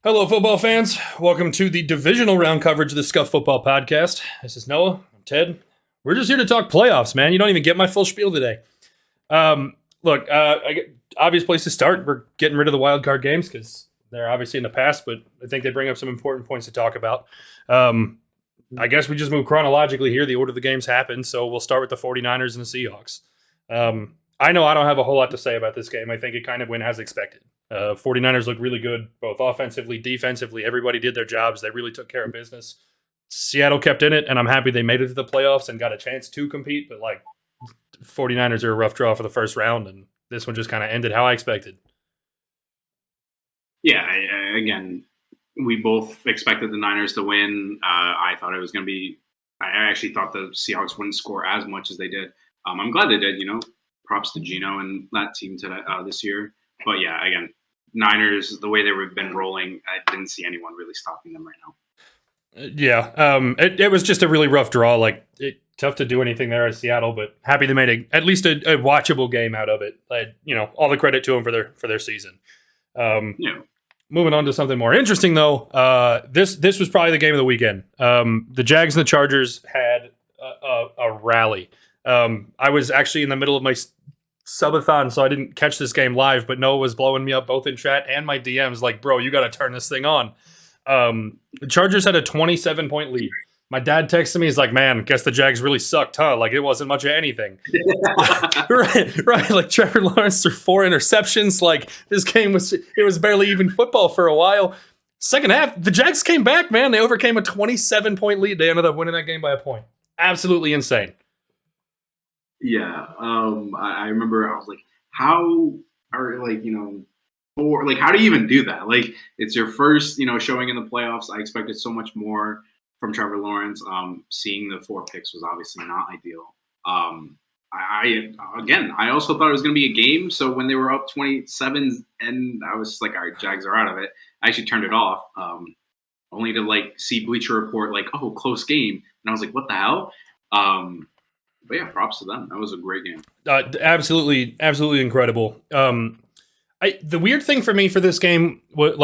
Hello, football fans. Welcome to the divisional round coverage of the Scuffed Football Podcast. This is Noah. I'm Ted. We're just here to talk playoffs, man. You don't even get my full spiel today. Obvious place to start. We're getting rid of the wild card games because they're obviously in the past, but I think they bring up some important points to talk about. I guess we just move chronologically here. The order the games happen, so we'll start with the 49ers and the Seahawks. I know I don't have a whole lot to say about this game. I think it kind of went as expected. 49ers look really good, both offensively, defensively. Everybody did their jobs. They really took care of business. Seattle kept in it, and I'm happy they made it to the playoffs and got a chance to compete. But, 49ers are a rough draw for the first round, and this one just kind of ended how I expected. Yeah, again, we both expected the Niners to win. I thought it was going to be – I actually thought the Seahawks wouldn't score as much as they did. I'm glad they did, props to Geno and that team this year. But, yeah, again, Niners, the way they've been rolling, I didn't see anyone really stopping them right now. It was just a really rough draw. Tough to do anything there at Seattle, but happy they made at least a watchable game out of it. All the credit to them for their season. Moving on to something more interesting, though. This was probably the game of the weekend. The Jags and the Chargers had a rally. I was actually in the middle of my subathon, so I didn't catch this game live, but Noah was blowing me up both in chat and my DMs like, bro, you got to turn this thing on. The Chargers had a 27-point lead. My dad texted me, he's like, man, guess the Jags really sucked, huh? It wasn't much of anything. Right. Trevor Lawrence threw 4 interceptions. This game was barely even football for a while. Second half, the Jags came back, man. They overcame a 27-point lead. They ended up winning that game by a point. Absolutely insane. Yeah. I remember I was like, how are how do you even do that? It's your first, showing in the playoffs. I expected so much more from Trevor Lawrence. Seeing the 4 picks was obviously not ideal. I also thought it was going to be a game. So when they were up 27, and I was like, all right, Jags are out of it. I actually turned it off, only to see Bleacher Report oh, close game, and I was like, what the hell? But yeah, props to them. That was a great game. Absolutely incredible. The weird thing for me for this game was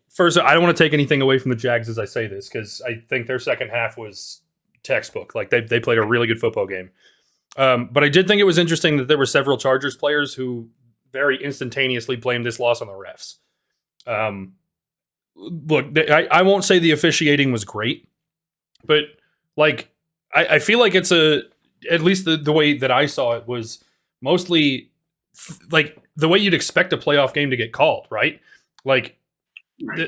first, I don't want to take anything away from the Jags as I say this, because I think their second half was textbook. They played a really good football game. But I did think it was interesting that there were several Chargers players who very instantaneously blamed this loss on the refs. I won't say the officiating was great, but I feel like it's at least the way that I saw it was mostly the way you'd expect a playoff game to get called, right? Right.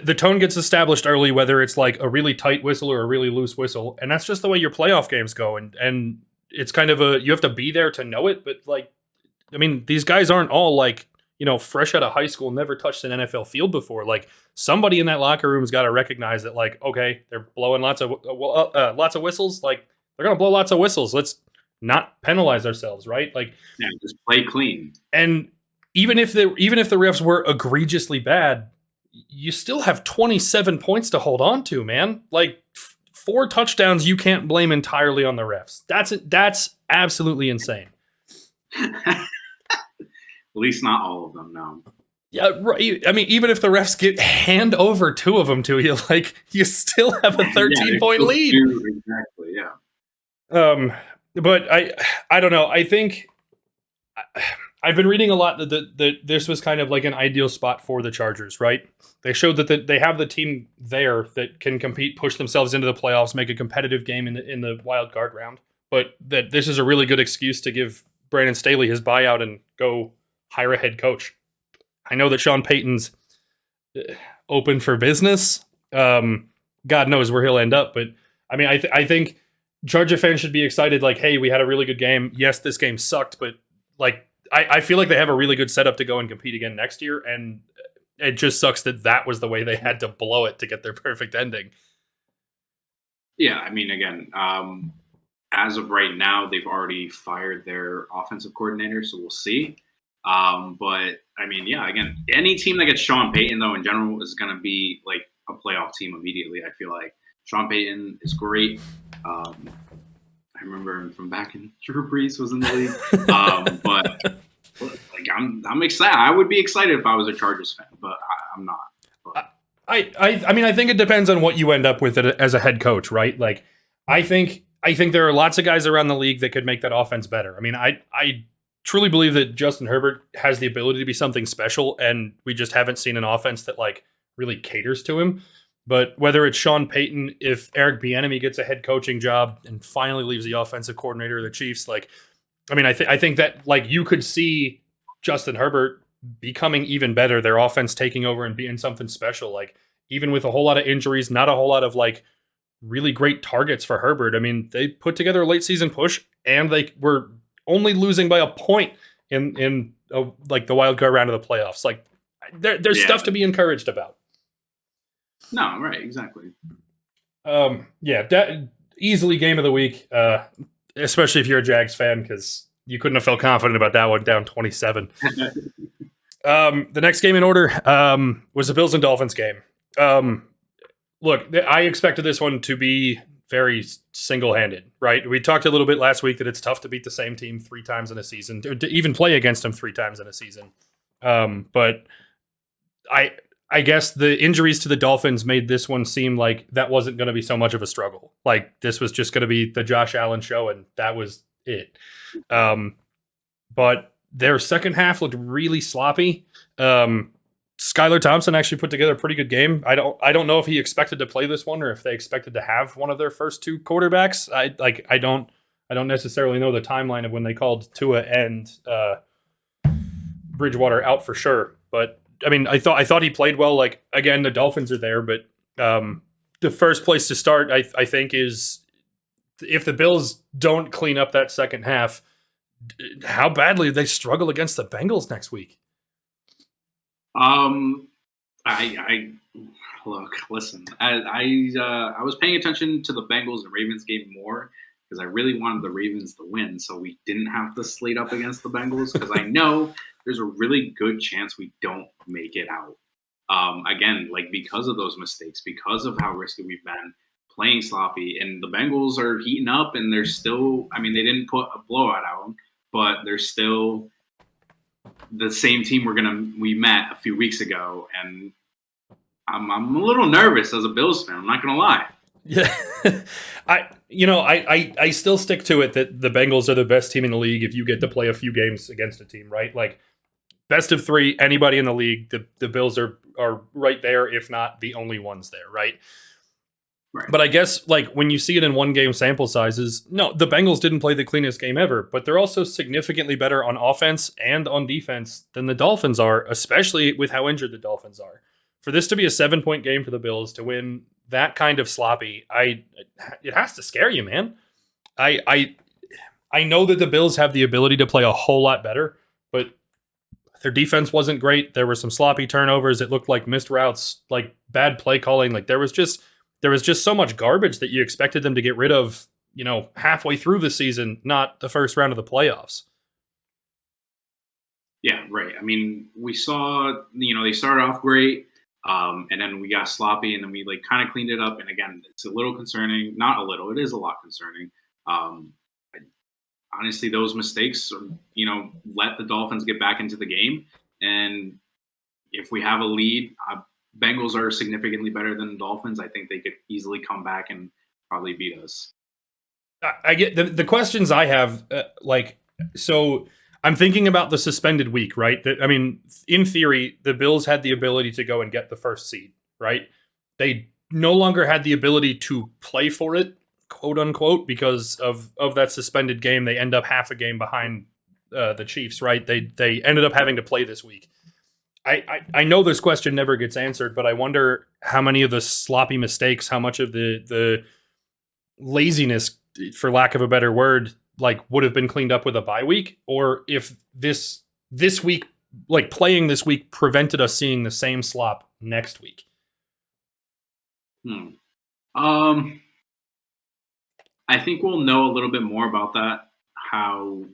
The tone gets established early, whether it's a really tight whistle or a really loose whistle, and that's just the way your playoff games go. And it's kind of you have to be there to know it. But these guys aren't all fresh out of high school, never touched an NFL field before. Somebody in that locker room's got to recognize that okay, they're blowing lots of whistles. They're gonna blow lots of whistles. Let's not penalize ourselves, right? Just play clean. And even if the refs were egregiously bad, you still have 27 points to hold on to, man. 4 touchdowns you can't blame entirely on the refs. That's absolutely insane. At least not all of them, no. Yeah, right. Even if the refs hand over 2 of them to you, you still have a 13-point lead. Exactly, yeah. But I don't know. I think I've been reading a lot that this was kind of an ideal spot for the Chargers, right? They showed that they have the team there that can compete, push themselves into the playoffs, make a competitive game in the wild card round. But that this is a really good excuse to give Brandon Staley his buyout and go hire a head coach. I know that Sean Payton's open for business. God knows where he'll end up, but I think Charger fans should be excited. Hey, we had a really good game. Yes, this game sucked, but I feel like they have a really good setup to go and compete again next year, and it just sucks that was the way they had to blow it to get their perfect ending. Yeah, again, as of right now, they've already fired their offensive coordinator, so we'll see. But again, any team that gets Sean Payton, though, in general, is going to be a playoff team immediately. I feel like Sean Payton is great. I remember him from back in Drew Brees was in the league. But I'm excited. I would be excited if I was a Chargers fan, but I'm not. But. I mean, I think it depends on what you end up with as a head coach, right? Like, I think there are lots of guys around the league that could make that offense better. I mean, I truly believe that Justin Herbert has the ability to be something special, and we just haven't seen an offense that like really caters to him. But whether it's Sean Payton, if Eric Bieniemy gets a head coaching job and finally leaves the offensive coordinator of the Chiefs, like, I mean, I think that like you could see Justin Herbert becoming even better, their offense taking over and being something special. Like, even with a whole lot of injuries, not a whole lot of like really great targets for Herbert. I mean, they put together a late season push and they were only losing by a point in like the wild card round of the playoffs. Like, there's stuff to be encouraged about. No, right, exactly. That easily game of the week, especially if you're a Jags fan, because you couldn't have felt confident about that one down 27. The next game in order was the Bills and Dolphins game. Look, I expected this one to be very single-handed, right? We talked a little bit last week that it's tough to beat the same team 3 times in a season, to even play against them 3 times in a season. But I guess the injuries to the Dolphins made this one seem like that wasn't going to be so much of a struggle. Like, this was just going to be the Josh Allen show, and that was it. But their second half looked really sloppy. Skylar Thompson actually put together a pretty good game. I don't know if he expected to play this one or if they expected to have one of their first 2 quarterbacks. I don't necessarily know the timeline of when they called Tua and Bridgewater out for sure. But I mean, I thought he played well. Like, again, the Dolphins are there, but the first place to start, I think, is if the Bills don't clean up that second half, how badly they struggle against the Bengals next week. I look, listen, I was paying attention to the Bengals and Ravens game more because I really wanted the Ravens to win, so we didn't have to slate up against the Bengals, because I know there's a really good chance we don't make it out. Again, like, because of those mistakes, because of how risky we've been playing sloppy, and the Bengals are heating up, and they're still, I mean, they didn't put a blowout out them, but they're still the same team we met a few weeks ago, and I'm a little nervous as a Bills fan. I'm not gonna lie. Yeah, I still stick to it that the Bengals are the best team in the league if you get to play a few games against a team, right? Like, best of 3, anybody in the league, the Bills are right there, if not the only ones there, right? Right. But I guess, like, when you see it in 1 game sample sizes, no, the Bengals didn't play the cleanest game ever, but they're also significantly better on offense and on defense than the Dolphins are, especially with how injured the Dolphins are. For this to be a 7-point game for the Bills, to win that kind of sloppy, it has to scare you, man. I know that the Bills have the ability to play a whole lot better, but their defense wasn't great. There were some sloppy turnovers. It looked like missed routes, like bad play calling. Like, there was just so much garbage that you expected them to get rid of, halfway through the season, not the first round of the playoffs. Yeah, right. I mean, we saw, they started off great, and then we got sloppy, and then we kind of cleaned it up. And again, it's a little concerning. Not a little. It is a lot concerning. Honestly, those mistakes, let the Dolphins get back into the game. And if we have a lead, Bengals are significantly better than the Dolphins. I think they could easily come back and probably beat us. I get the questions I have, so I'm thinking about the suspended week, right? I mean, in theory, the Bills had the ability to go and get the first seed, right? They no longer had the ability to play for it, quote unquote, because of that suspended game. They end up half a game behind the Chiefs, right? They ended up having to play this week. I know this question never gets answered, but I wonder how many of the sloppy mistakes, how much of the laziness, for lack of a better word, would have been cleaned up with a bye week, or if this week, playing this week, prevented us seeing the same slop next week. I think we'll know a little bit more about that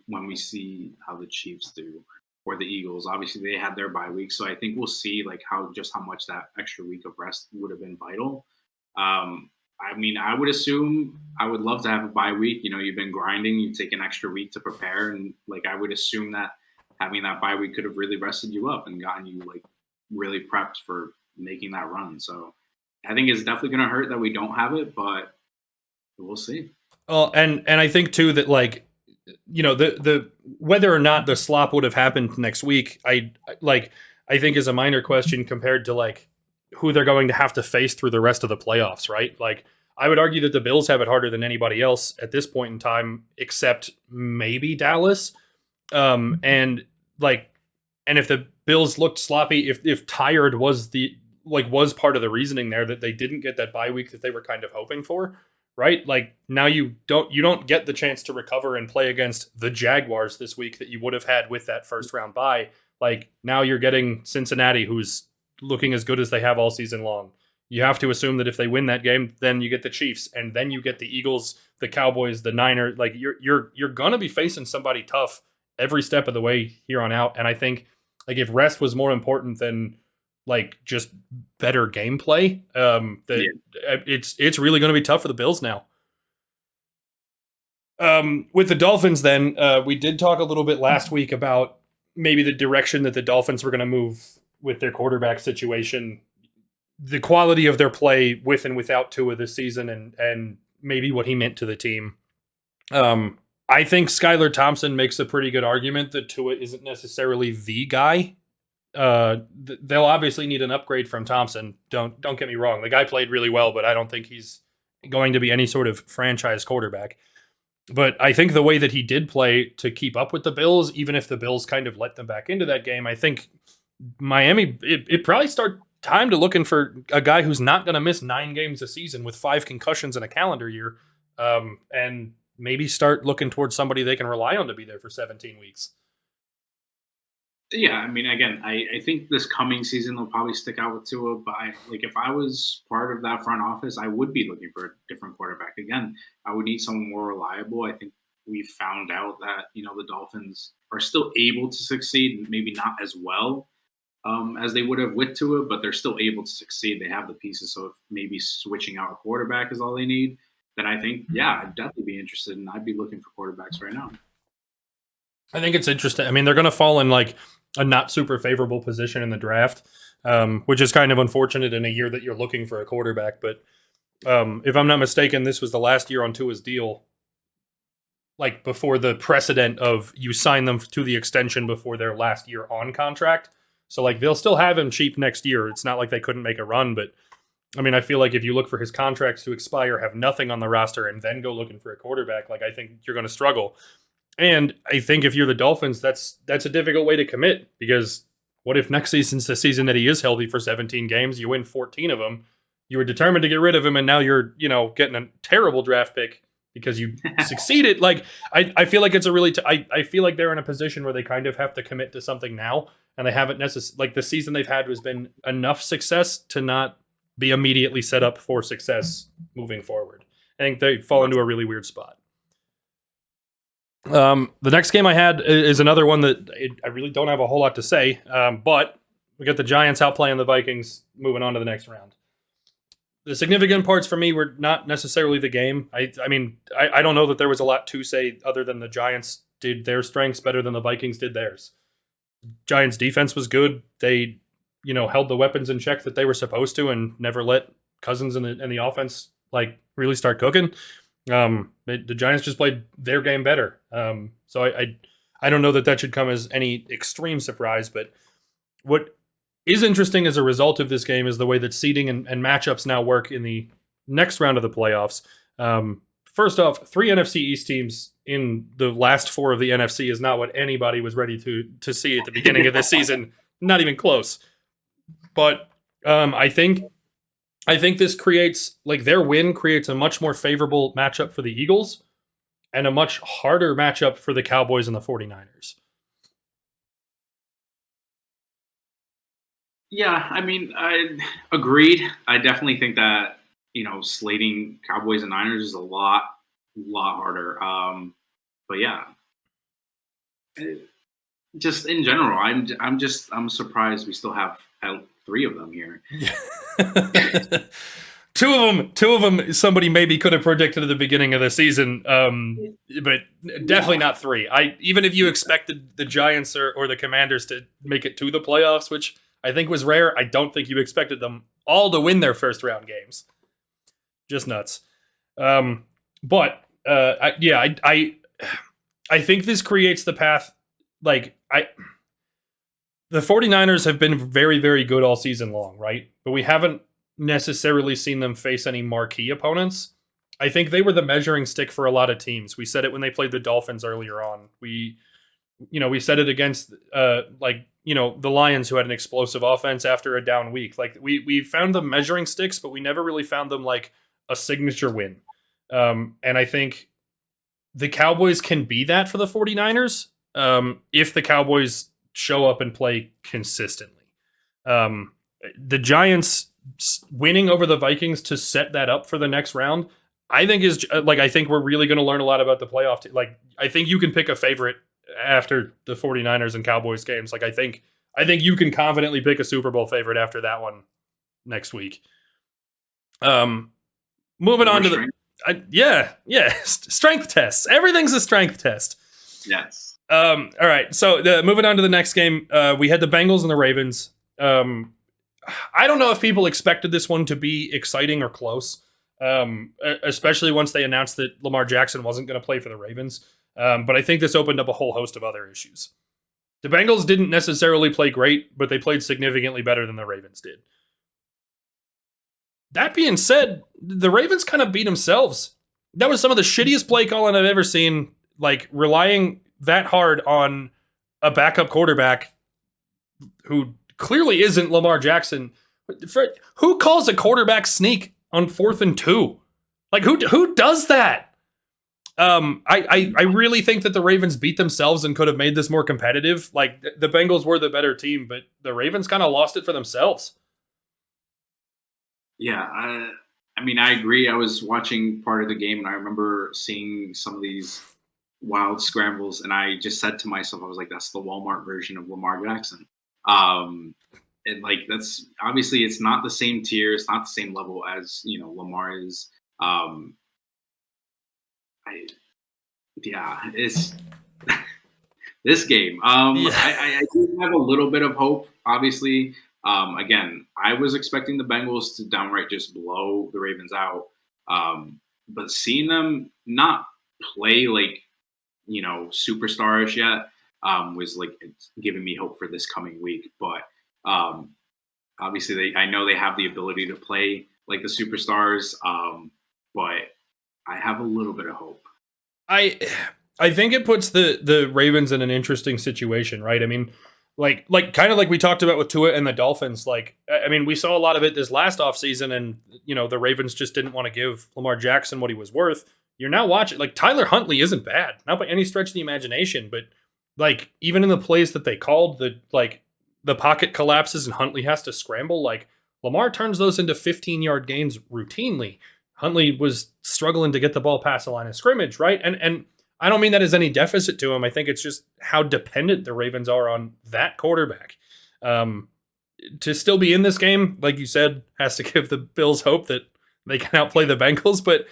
when we see how the Chiefs do. Or the Eagles. Obviously, they had their bye week, so I think we'll see how much that extra week of rest would have been vital. I mean, I would assume I would love to have a bye week. You've been grinding, you take an extra week to prepare, and I would assume that having that bye week could have really rested you up and gotten you really prepped for making that run. So I think it's definitely going to hurt that we don't have it, but we'll see. Well, and I think too that like, the whether or not the slop would have happened next week, I think is a minor question compared to like who they're going to have to face through the rest of the playoffs, right? Like I would argue that the Bills have it harder than anybody else at this point in time, except maybe Dallas. And if the Bills looked sloppy, if tired was was part of the reasoning there that they didn't get that bye week that they were kind of hoping for, right? Like now you don't get the chance to recover and play against the Jaguars this week that you would have had with that first round bye. Like now you're getting Cincinnati, who's looking as good as they have all season long. You have to assume that if they win that game, then you get the Chiefs, and then you get the Eagles, the Cowboys, the Niners. Like you're gonna be facing somebody tough every step of the way here on out. And I think like if rest was more important than like just better gameplay, it's really going to be tough for the Bills now. With the Dolphins, then we did talk a little bit last week about maybe the direction that the Dolphins were going to move with their quarterback situation, the quality of their play with and without Tua this season, and maybe what he meant to the team. I think Skylar Thompson makes a pretty good argument that Tua isn't necessarily the guy. They'll obviously need an upgrade from Thompson. Don't get me wrong. The guy played really well, but I don't think he's going to be any sort of franchise quarterback. But I think the way that he did play to keep up with the Bills, even if the Bills kind of let them back into that game, I think Miami, it probably start time to looking for a guy who's not going to miss 9 games a season with 5 concussions in a calendar year, and maybe start looking towards somebody they can rely on to be there for 17 weeks. Yeah, I mean, again, I think this coming season they'll probably stick out with Tua, but if I was part of that front office, I would be looking for a different quarterback. Again, I would need someone more reliable. I think we found out that, the Dolphins are still able to succeed, maybe not as well as they would have with Tua, but they're still able to succeed. They have the pieces, so if maybe switching out a quarterback is all they need, then I think, yeah, I'd definitely be interested, and I'd be looking for quarterbacks right now. I think it's interesting. I mean, they're going to fall in like a not super favorable position in the draft, which is kind of unfortunate in a year that you're looking for a quarterback. But if I'm not mistaken, this was the last year on Tua's deal, like before the precedent of you sign them to the extension before their last year on contract. So like they'll still have him cheap next year. It's not like they couldn't make a run, but I mean, I feel like if you look for his contracts to expire, have nothing on the roster, and then go looking for a quarterback, like I think you're going to struggle. And I think if you're the Dolphins, that's a difficult way to commit, because what if next season's the season that he is healthy for 17 games, you win 14 of them, you were determined to get rid of him, and now you're, getting a terrible draft pick because you succeeded. Like, I feel like it's a really, I feel like they're in a position where they kind of have to commit to something now, and they haven't necessarily, like the season they've had has been enough success to not be immediately set up for success moving forward. I think they fall into a really weird spot. The next game I had is another one that I really don't have a whole lot to say, but we got the Giants outplaying the Vikings, moving on to the next round. The significant parts for me were not necessarily the game. I don't know that there was a lot to say other than the Giants did their strengths better than the Vikings did theirs. Giants defense was good. They, held the weapons in check that they were supposed to and never let Cousins and the offense like really start cooking. The Giants just played their game better. So I don't know that should come as any extreme surprise, but what is interesting as a result of this game is the way that seeding and matchups now work in the next round of the playoffs. First off, 3 NFC East teams in the last 4 of the NFC is not what anybody was ready to see at the beginning of this season. Not even close. But I think this creates, like, their win creates a much more favorable matchup for the Eagles and a much harder matchup for the Cowboys and the 49ers. Yeah, I mean, I agreed. I definitely think that, slating Cowboys and Niners is a lot harder. But yeah, just in general, I'm surprised we still have 3 of them here. Two of them, somebody maybe could have predicted at the beginning of the season, but definitely not 3. Even if you expected the Giants or the Commanders to make it to the playoffs, which I think was rare. I don't think you expected them all to win their first round games. Just nuts. But I think this creates the path. The 49ers have been very, very good all season long, right? But we haven't necessarily seen them face any marquee opponents. I think they were the measuring stick for a lot of teams. We said it when they played the Dolphins earlier on. We said it against the Lions, who had an explosive offense after a down week. Like we found them measuring sticks, but we never really found them like a signature win. And I think the Cowboys can be that for the 49ers if the Cowboys show up and play consistently. The Giants winning over the Vikings to set that up for the next round, I think I think we're really going to learn a lot about the playoff. I think you can pick a favorite after the 49ers and Cowboys games. I think you can confidently pick a Super Bowl favorite after that one next week. Moving on to strength tests. Everything's a strength test. Yes. All right. So moving on to the next game, we had the Bengals and the Ravens. I don't know if people expected this one to be exciting or close, especially once they announced that Lamar Jackson wasn't going to play for the Ravens. But I think this opened up a whole host of other issues. The Bengals didn't necessarily play great, but they played significantly better than the Ravens did. That being said, the Ravens kind of beat themselves. That was some of the shittiest play calling I've ever seen, relying that hard on a backup quarterback who clearly isn't Lamar Jackson. Who calls a quarterback sneak on 4th and 2? Who does that? I really think that the Ravens beat themselves and could have made this more competitive. The Bengals were the better team, but the Ravens kind of lost it for themselves. Yeah, I mean, I agree. I was watching part of the game, and I remember seeing some of these wild scrambles, and I just said to myself, I was like, that's the Walmart version of Lamar Jackson. And that's obviously it's not the same tier, it's not the same level as Lamar is. It's this game. I do have a little bit of hope, obviously. Again, I was expecting the Bengals to downright just blow the Ravens out. But seeing them not play superstarish yet was it's giving me hope for this coming week. But obviously, I know they have the ability to play like the superstars, but I have a little bit of hope. I think it puts the Ravens in an interesting situation, right? I mean, kind of like we talked about with Tua and the Dolphins. We saw a lot of it this last offseason, and the Ravens just didn't want to give Lamar Jackson what he was worth. You're now watching Tyler Huntley isn't bad, not by any stretch of the imagination, but even in the plays that they called, the pocket collapses and Huntley has to scramble. Lamar turns those into 15-yard gains routinely. Huntley was struggling to get the ball past the line of scrimmage, right? And I don't mean that as any deficit to him. I think it's just how dependent the Ravens are on that quarterback. To still be in this game, like you said, has to give the Bills hope that they can outplay the Bengals. But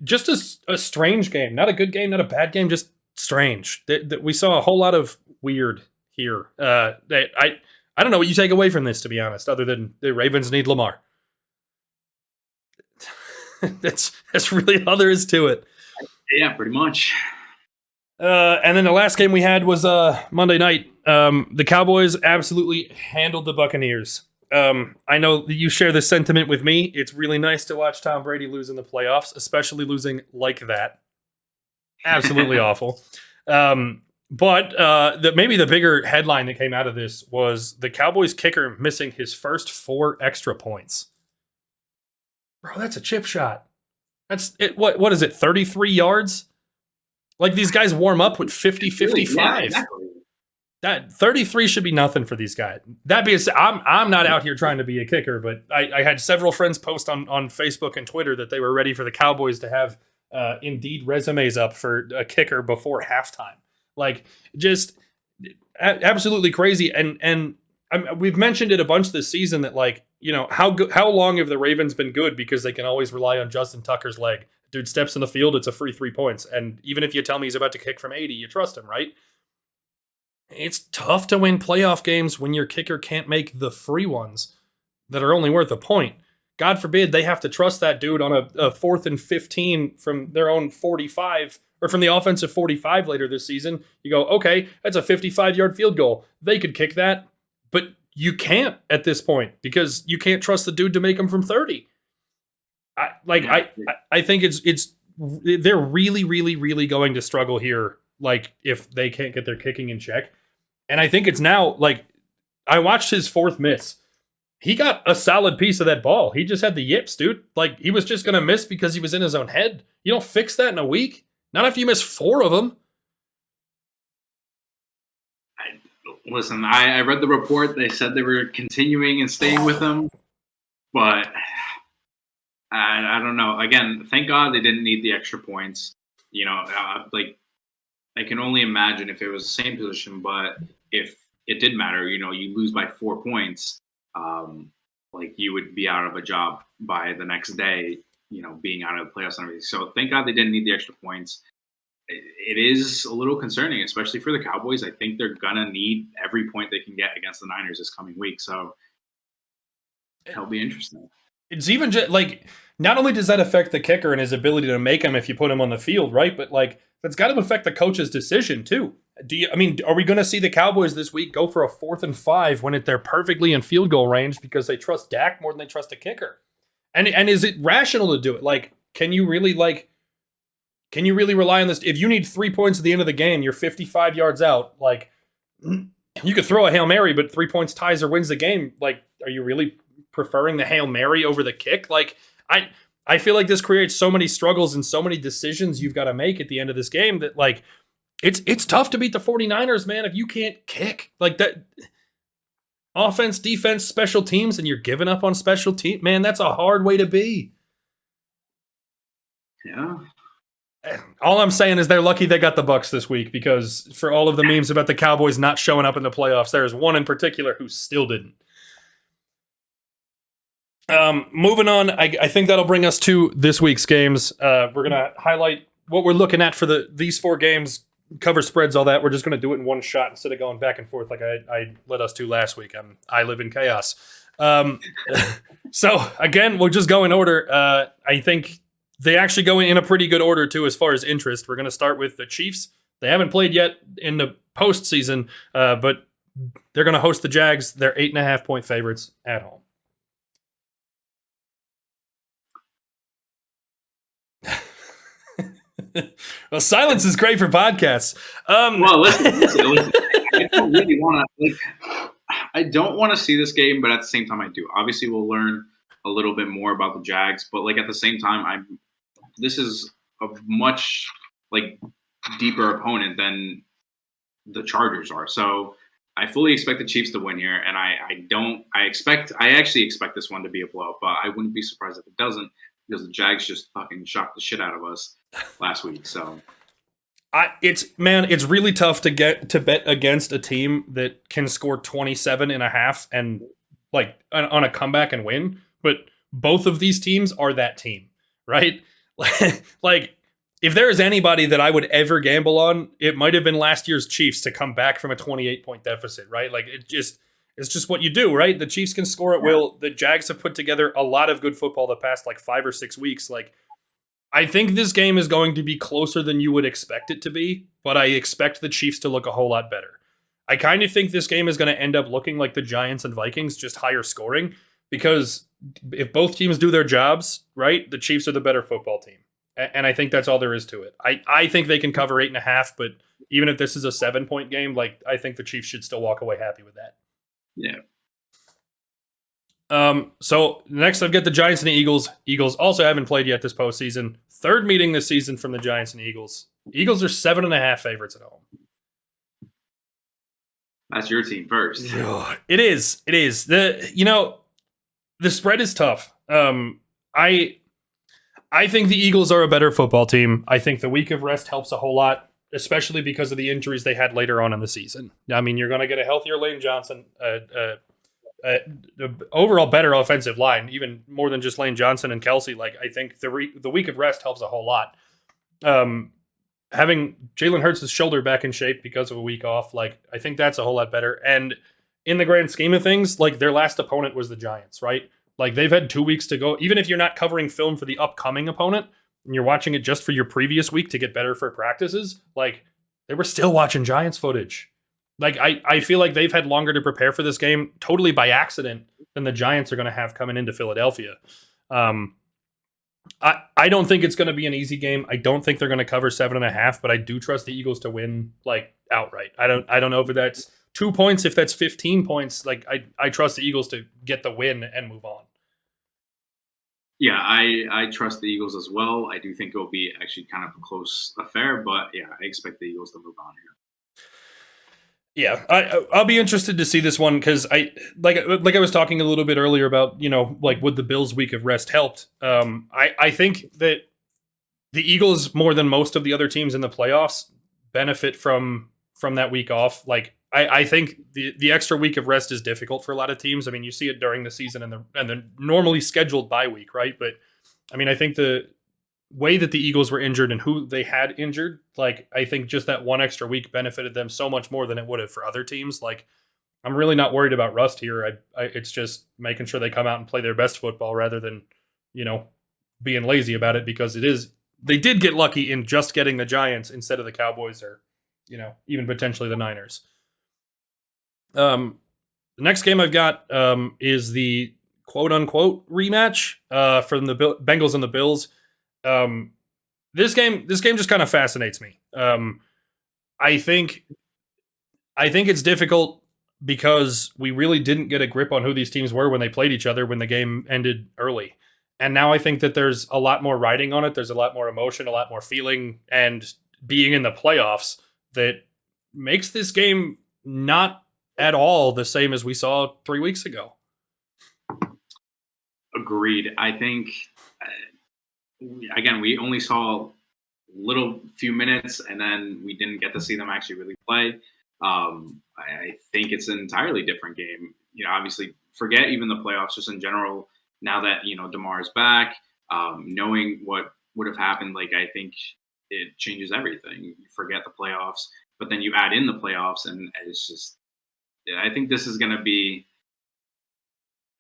just a strange game, not a good game, not a bad game, just strange. That we saw a whole lot of weird here. I don't know what you take away from this, to be honest, other than the Ravens need Lamar. That's really all there is to it. Yeah, pretty much. And then the last game we had was Monday night. The Cowboys absolutely handled the Buccaneers. I know that you share this sentiment with me. It's really nice to watch Tom Brady lose in the playoffs, especially losing like that. Absolutely awful. But maybe the bigger headline that came out of this was the Cowboys kicker missing his first 4 extra points. Bro, that's a chip shot. That's it. What is it? 33 yards? These guys warm up with 50, 55. Yeah, exactly. That 33 should be nothing for these guys. That being said, I'm not out here trying to be a kicker, but I had several friends post on Facebook and Twitter that they were ready for the Cowboys to have Indeed resumes up for a kicker before halftime. Just absolutely crazy. And we've mentioned it a bunch this season that how long have the Ravens been good because they can always rely on Justin Tucker's leg. Dude steps in the field, it's a free 3 points. And even if you tell me he's about to kick from 80, you trust him, right? it's tough to win playoff games when your kicker can't make the free ones that are only worth a point. God forbid they have to trust that dude on a 4th and 15 from their own 45 or from the offensive 45 later this season. You go, okay, that's a 55-yard field goal. They could kick that, but you can't at this point because you can't trust the dude to make them from 30. I think they're really, really, really going to struggle here. Like if they can't get their kicking in check. And I think it's now like I watched his 4th miss. He got a solid piece of that ball. He just had the yips, dude. Like he was just going to miss because he was in his own head. You don't fix that in a week. Not after you miss 4 of them. Listen, I read the report. They said they were continuing and staying with him. But I don't know. Again, thank God they didn't need the extra points. Like I can only imagine if it was the same position, but if it did matter, you lose by 4 points, like you would be out of a job by the next day, being out of the playoffs and everything. So thank God they didn't need the extra points. It is a little concerning, especially for the Cowboys. I think they're going to need every point they can get against the Niners this coming week. So it'll be interesting. It's even just like, not only does that affect the kicker and his ability to make him if you put him on the field, right? But like, that's got to affect the coach's decision too. Are we going to see the Cowboys this week go for a 4th and 5 when they're perfectly in field goal range because they trust Dak more than they trust a kicker? And is it rational to do it? Like, can you really rely on this? If you need 3 points at the end of the game, you're 55 yards out. Like, you could throw a Hail Mary, but 3 points ties or wins the game. Like, are you really preferring the Hail Mary over the kick? Like, I feel like this creates so many struggles and so many decisions you've got to make at the end of this game that, like, it's tough to beat the 49ers, man, if you can't kick. Like, that offense, defense, special teams, and you're giving up on special team. Man, that's a hard way to be. Yeah. All I'm saying is they're lucky they got the Bucs this week because for all of the memes about the Cowboys not showing up in the playoffs, there's one in particular who still didn't. Moving on, I think that'll bring us to this week's games. We're going to highlight what we're looking at for these 4 games, cover spreads, all that. We're just going to do it in one shot instead of going back and forth like I led us to last week. I live in chaos. So, again, we'll just go in order. I think they actually go in a pretty good order, too, as far as interest. We're going to start with the Chiefs. They haven't played yet in the postseason, but they're going to host the Jags. They're 8.5-point favorites at home. Well, silence is great for podcasts. Well, listen. I don't really want to. I don't want to see this game, but at the same time, I do. Obviously, we'll learn a little bit more about the Jags, but at the same time, this is a much deeper opponent than the Chargers are. So I fully expect the Chiefs to win here, and I actually expect this one to be a blowout, but I wouldn't be surprised if it doesn't because the Jags just fucking shocked the shit out of us last week. So it's really tough to get to bet against a team that can score 27.5 and on a comeback and win. But both of these teams are that team, right? Like if there is anybody that I would ever gamble on, it might have been last year's Chiefs to come back from a 28-point deficit, right? Like it's just what you do, right? The Chiefs can score at will. The Jags have put together a lot of good football the past 5 or 6 weeks. I think this game is going to be closer than you would expect it to be, but I expect the Chiefs to look a whole lot better. I kind of think this game is going to end up looking like the Giants and Vikings, just higher scoring, because if both teams do their jobs, right, the Chiefs are the better football team. And I think that's all there is to it. I think they can cover 8.5, but even if this is a 7-point game, I think the Chiefs should still walk away happy with that. Yeah. So next I've got the Giants and the Eagles. Eagles also haven't played yet this postseason. 3rd meeting this season from the Giants and Eagles. Eagles are 7.5 favorites at home. That's your team first. It is. The spread is tough. I think the Eagles are a better football team. I think the week of rest helps a whole lot, especially because of the injuries they had later on in the season. I mean, you're going to get a healthier Lane Johnson, overall better offensive line, even more than just Lane Johnson and Kelsey. I think the week of rest helps a whole lot. having Jalen Hurts' shoulder back in shape because of a week off, like, I think that's a whole lot better. And in the grand scheme of things, like, their last opponent was the Giants, right? Like, they've had 2 weeks to go. Even if you're not covering film for the upcoming opponent and you're watching it just for your previous week to get better for practices, like, they were still watching Giants footage. Like, I feel like they've had longer to prepare for this game totally by accident than the Giants are going to have coming into Philadelphia. I don't think it's going to be an easy game. I don't think they're going to cover 7.5, but I do trust the Eagles to win, like, outright. I don't know if that's 2 points, if that's 15 points. Like, I trust the Eagles to get the win and move on. Yeah, I trust the Eagles as well. I do think it'll be actually kind of a close affair, but yeah, I expect the Eagles to move on here. Yeah, I'll be interested to see this one because I was talking a little bit earlier about, like, would the Bills' week of rest helped? I think that the Eagles, more than most of the other teams in the playoffs, benefit from that week off. Like, I think the extra week of rest is difficult for a lot of teams. I mean, you see it during the season and the normally scheduled bye week, right? But I mean, I think the way that the Eagles were injured and who they had injured, like, I think just that one extra week benefited them so much more than it would have for other teams. Like, I'm really not worried about rust here. It's just making sure they come out and play their best football rather than, being lazy about it, because they did get lucky in just getting the Giants instead of the Cowboys or, even potentially the Niners. The next game I've got is the quote unquote rematch from the Bengals and the Bills. This game just kind of fascinates me. I think it's difficult because we really didn't get a grip on who these teams were when they played each other when the game ended early. And now I think that there's a lot more riding on it. There's a lot more emotion, a lot more feeling, and being in the playoffs that makes this game not at all the same as we saw 3 weeks ago. Agreed. I think again, we only saw little few minutes, and then we didn't get to see them actually really play. I think it's an entirely different game. Obviously, forget even the playoffs, just in general. Now that DeMar is back, knowing what would have happened, like, I think it changes everything. You forget the playoffs, but then you add in the playoffs, and it's just. I think this is going to be.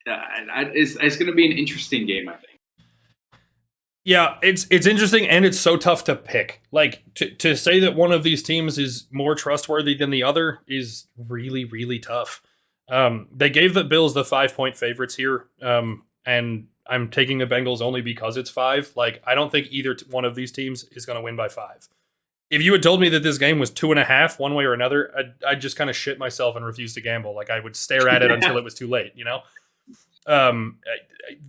It's going to be an interesting game, I think. Yeah, it's interesting, and it's so tough to pick. Like, to say that one of these teams is more trustworthy than the other is really, really tough. They gave the Bills the 5-point favorites here, and I'm taking the Bengals only because it's 5. Like, I don't think either one of these teams is going to win by 5. If you had told me that this game was 2.5 one way or another, I'd just kind of shit myself and refuse to gamble. Like, I would stare at it until it was too late,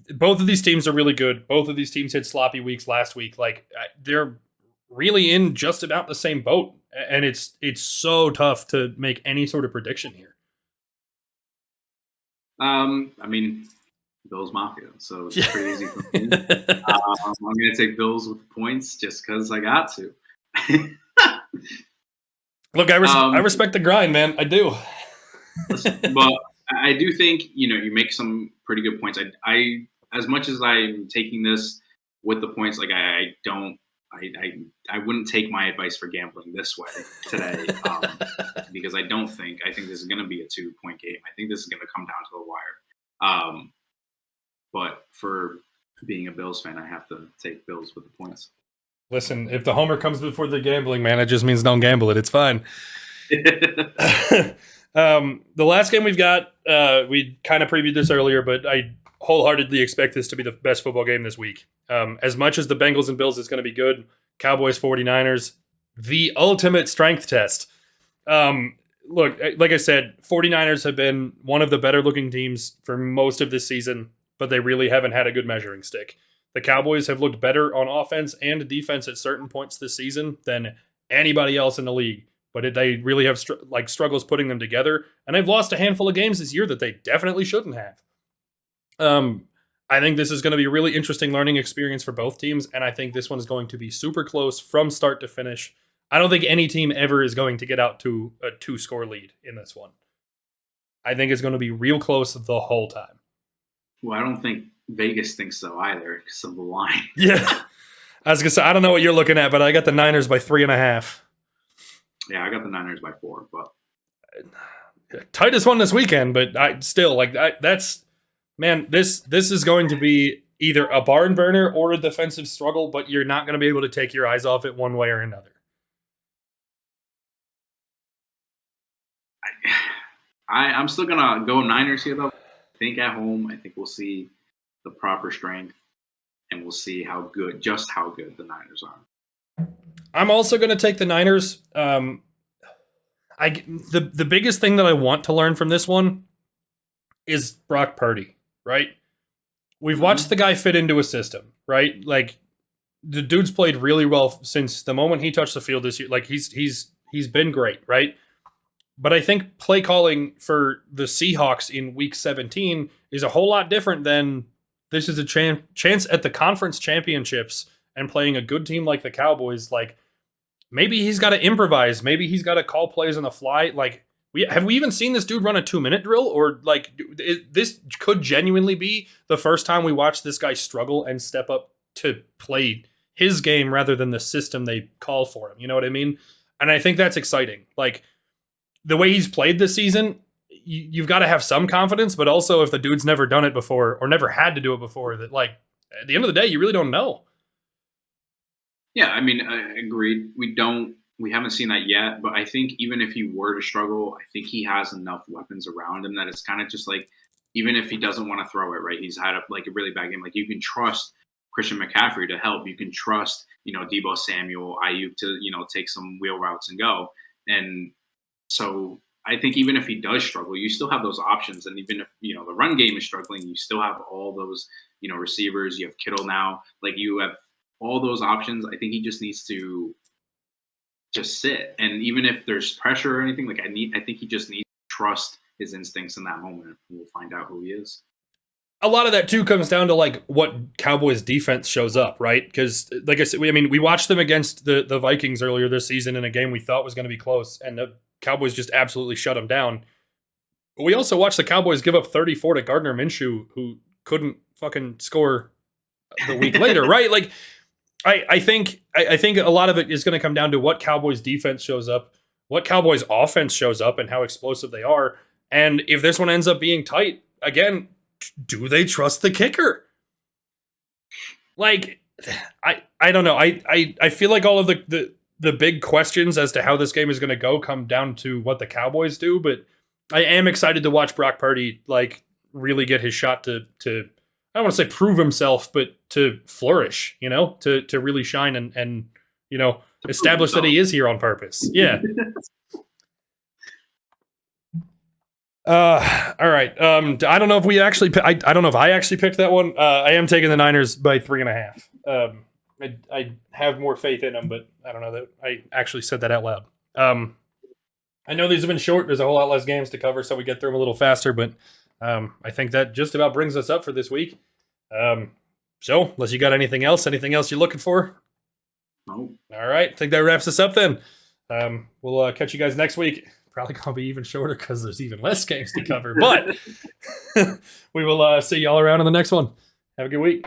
both of these teams are really good. Both of these teams had sloppy weeks last week. Like, they're really in just about the same boat, and it's so tough to make any sort of prediction here. I mean, Bills Mafia, so it's pretty easy for me. I'm going to take Bills with the points just because I got to. Look, I respect the grind, man. I do. But I do think you make some pretty good points. I as much as I'm taking this with the points, like, I wouldn't take my advice for gambling this way today, because I think this is going to be a 2-point game. I think this is going to come down to the wire. But for being a Bills fan, I have to take Bills with the points. Listen, if the homer comes before the gambling, man, it just means don't gamble it. It's fine. The last game we've got, we kind of previewed this earlier, but I wholeheartedly expect this to be the best football game this week. As much as the Bengals and Bills is going to be good, Cowboys 49ers, the ultimate strength test. Look, like I said, 49ers have been one of the better looking teams for most of this season, but they really haven't had a good measuring stick. The Cowboys have looked better on offense and defense at certain points this season than anybody else in the league, but they really have struggles putting them together, and they've lost a handful of games this year that they definitely shouldn't have. I think this is going to be a really interesting learning experience for both teams, and I think this one is going to be super close from start to finish. I don't think any team ever is going to get out to a 2-score lead in this one. I think it's going to be real close the whole time. Well, I don't think Vegas thinks so either because of the line. Yeah. I was gonna say I don't know what you're looking at, but I got the Niners by 3.5. Yeah, I got the Niners by 4, but tightest one this weekend. But I still that's man. This is going to be either a barn burner or a defensive struggle, but you're not going to be able to take your eyes off it one way or another. I'm still gonna go Niners here though. I think at home, I think we'll see the proper strength, and we'll see just how good the Niners are. I'm also going to take the Niners. The biggest thing that I want to learn from this one is Brock Purdy, right? We've watched the guy fit into a system, right? Like the dude's played really well since the moment he touched the field this year. Like he's been great, right? But I think play calling for the Seahawks in Week 17 is a whole lot different than this is a chance at the conference championships and playing a good team like the Cowboys. Like maybe he's got to improvise. Maybe he's got to call plays on the fly. Like have we even seen this dude run a 2-minute drill? Or like this could genuinely be the first time we watch this guy struggle and step up to play his game rather than the system they call for him. You know what I mean? And I think that's exciting. Like the way he's played this season, you've got to have some confidence, but also if the dude's never done it before or never had to do it before, that like at the end of the day, you really don't know. Yeah, I mean, I agreed. We haven't seen that yet, but I think even if he were to struggle, I think he has enough weapons around him that it's kind of just like, even if he doesn't want to throw it, right? He's had a really bad game. Like you can trust Christian McCaffrey to help. You can trust, Deebo Samuel, Ayuk to, take some wheel routes and go. And so I think even if he does struggle, you still have those options. And even if, the run game is struggling, you still have all those, receivers. You have Kittle now. Like you have all those options. I think he just needs to just sit. And even if there's pressure or anything, I think he just needs to trust his instincts in that moment. And we'll find out who he is. A lot of that too comes down to like what Cowboys defense shows up, right? Because like I said, we watched them against the Vikings earlier this season in a game we thought was going to be close, and the Cowboys just absolutely shut them down. But we also watched the Cowboys give up 34 to Gardner Minshew, who couldn't fucking score the week later, right? Like I think a lot of it is going to come down to what Cowboys defense shows up, what Cowboys offense shows up, and how explosive they are. And if this one ends up being tight, again, do they trust the kicker? Like, I don't know. I feel like all of the big questions as to how this game is going to go come down to what the Cowboys do, but I am excited to watch Brock Purdy like really get his shot to I don't want to say prove himself, but to flourish, to really shine and establish that he is here on purpose. Yeah. All right. I don't know if we actually. I don't know if I actually picked that one. I am taking the Niners by 3.5. I have more faith in them, but I don't know that I actually said that out loud. I know these have been short. There's a whole lot less games to cover, so we get through them a little faster. But I think that just about brings us up for this week. So, unless you got anything else you're looking for? No. All right. I think that wraps us up then. We'll catch you guys next week. Probably going to be even shorter because there's even less games to cover. But we will see y'all around in the next one. Have a good week.